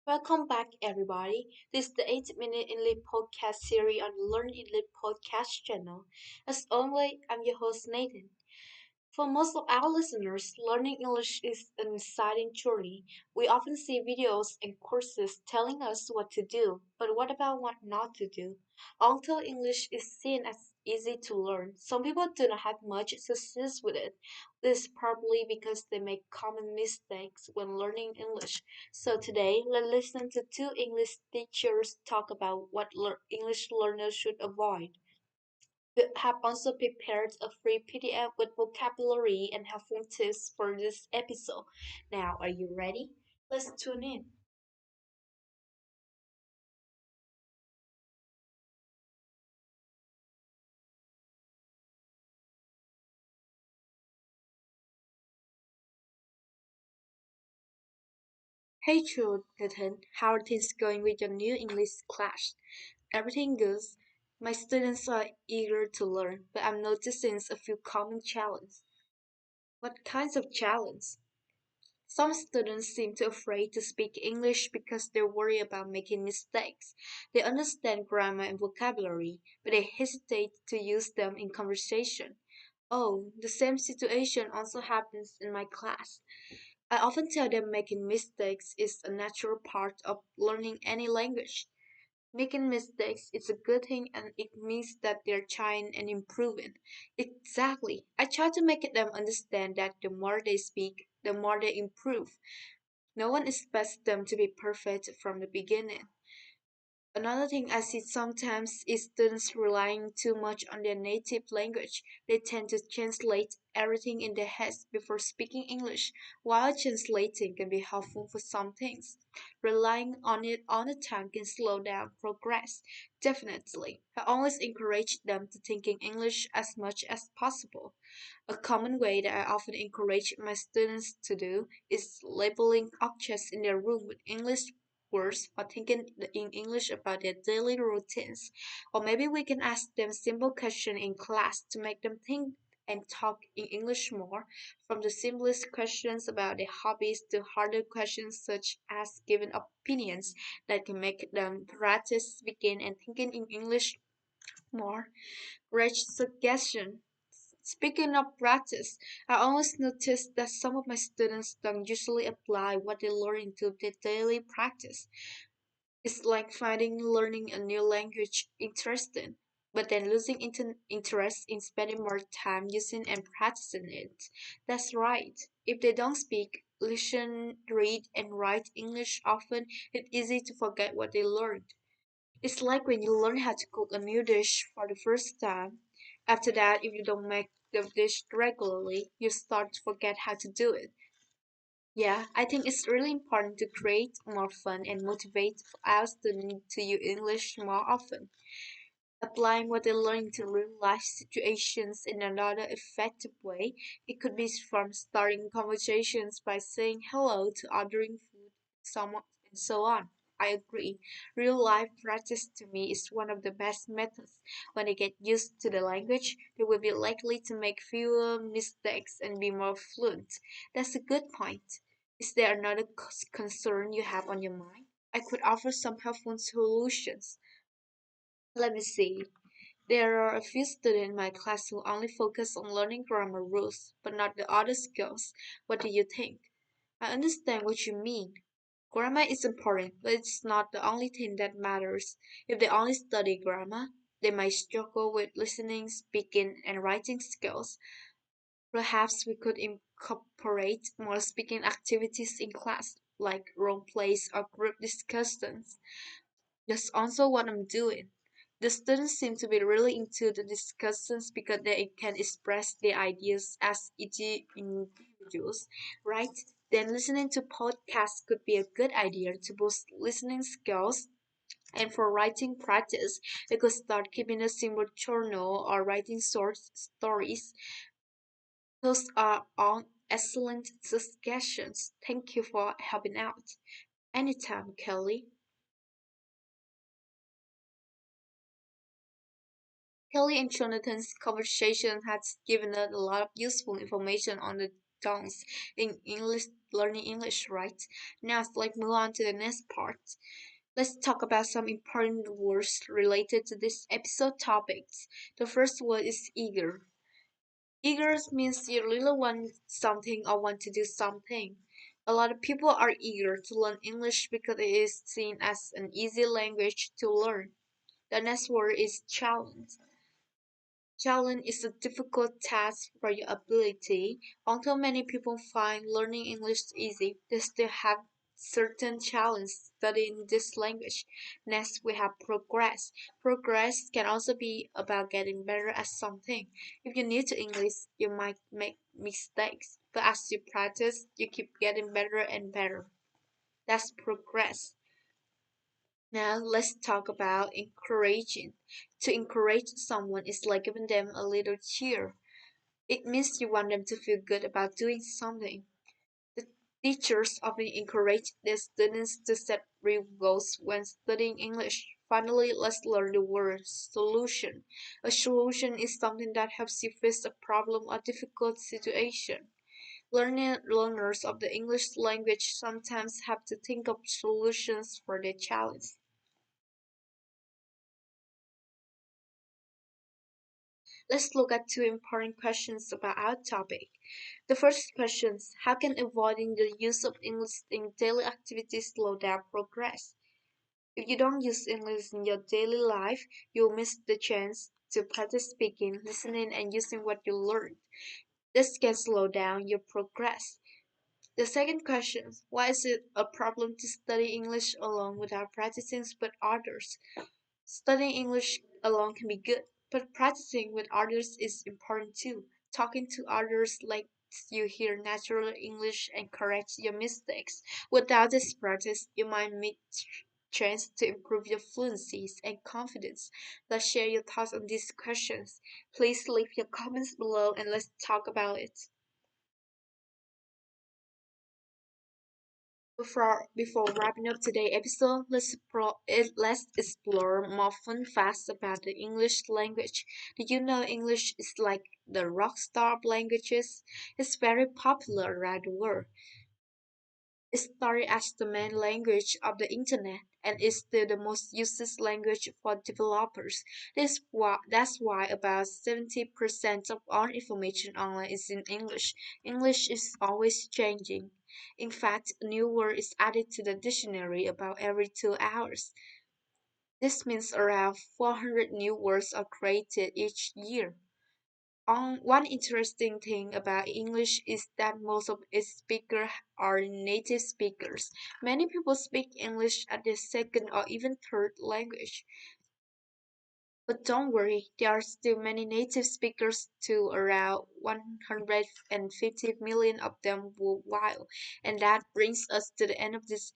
Welcome back, everybody. This is the 8 Minute English podcast series on the Learn English podcast channel. As always, I'm your host, Nathan. For most of our listeners, learning English is an exciting journey. We often see videos and courses telling us what to do, but what about what not to do? Although English is seen as easy to learn, some people do not have much success with it. This is probably because they make common mistakes when learning English. So today, let's listen to two English teachers talk about what English learners should avoid. We have also prepared a free PDF with vocabulary and helpful tips for this episode. Now, are you ready? Let's tune in. Hey Nathan, how are things going with your new English class? Everything good? My students are eager to learn, but I'm noticing a few common challenges. What kinds of challenges? Some students seem too afraid to speak English because they worry about making mistakes. They understand grammar and vocabulary, but they hesitate to use them in conversation. Oh, the same situation also happens in my class. I often tell them making mistakes is a natural part of learning any language. Making mistakes is a good thing and it means that they're trying and improving. Exactly. I try to make them understand that the more they speak, the more they improve. No one expects them to be perfect from the beginning. Another thing I see sometimes is students relying too much on their native language. They tend to translate everything in their heads before speaking English. While translating can be helpful for some things, relying on it all the time can slow down progress. Definitely. I always encourage them to think in English as much as possible. A common way that I often encourage my students to do is labeling objects in their room with English words or thinking in English about their daily routines. Or maybe we can ask them simple questions in class to make them think and talk in English more, from the simplest questions about their hobbies to harder questions such as giving opinions that can make them practice speaking and thinking in English more. Great suggestion. Speaking of practice, I always notice that some of my students don't usually apply what they learn into their daily practice. It's like finding learning a new language interesting, but then losing interest in spending more time using and practicing it. That's right. If they don't speak, listen, read, and write English often, it's easy to forget what they learned. It's like when you learn how to cook a new dish for the first time. After that, if you don't make the dish regularly, you start to forget how to do it. Yeah, I think it's really important to create more fun and motivate our students to use English more often. Applying what they learn to real life situations in another effective way, it could be from starting conversations by saying hello to ordering food, someone, and so on. I agree. Real life practice to me is one of the best methods. When they get used to the language, they will be likely to make fewer mistakes and be more fluent. That's a good point. Is there another concern you have on your mind? I could offer some helpful solutions. Let me see. There are a few students in my class who only focus on learning grammar rules, but not the other skills. What do you think? I understand what you mean. Grammar is important, but it's not the only thing that matters. If they only study grammar, they might struggle with listening, speaking, and writing skills. Perhaps we could incorporate more speaking activities in class, like role plays or group discussions. That's also what I'm doing. The students seem to be really into the discussions because they can express their ideas as individuals, right? Then listening to podcasts could be a good idea to boost listening skills. And for writing practice, we could start keeping a simple journal or writing short stories. Those are all excellent suggestions. Thank you for helping out. Anytime, Kelly. Kelly and Jonathan's conversation has given us a lot of useful information on the downs in English learning English, right? Now let's move on to the next part. Let's talk about some important words related to this episode topics. The first word is eager. Eager means you really want something or want to do something. A lot of people are eager to learn English because it is seen as an easy language to learn. The next word is challenge. Challenge is a difficult task for your ability. Although many people find learning English easy, they still have certain challenges studying this language. Next, we have progress. Progress can also be about getting better at something. If you're new to English, you might make mistakes, but as you practice, you keep getting better and better. That's progress. Now let's talk about encouraging. To encourage someone is like giving them a little cheer. It means you want them to feel good about doing something. The teachers often encourage their students to set real goals when studying English. Finally, let's learn the word solution. A solution is something that helps you face a problem or difficult situation. Learners of the English language sometimes have to think of solutions for their challenge. Let's look at two important questions about our topic. The first question is how can avoiding the use of English in daily activities slow down progress? If you don't use English in your daily life, you'll miss the chance to practice speaking, listening, and using what you learned. This can slow down your progress. The second question, why is it a problem to study English alone without practicing with others? Studying English alone can be good, but practicing with others is important too. Talking to others lets you hear natural English and correct your mistakes. Without this practice, you might miss chance to improve your fluencies and confidence. Let's share your thoughts on these questions. Please leave your comments below and let's talk about it. Before wrapping up today's episode, let's explore more fun facts about the English language. Did you know English is like the rock star of languages? It's very popular around the world. It started as the main language of the internet and is still the most used language for developers. That's why about 70% of all information online is in English. English is always changing. In fact, a new word is added to the dictionary about every 2 hours. This means around 400 new words are created each year. One interesting thing about English is that most of its speakers are native speakers. Many people speak English as their second or even third language. But don't worry, there are still many native speakers too, around 150 million of them worldwide. And that brings us to the end of this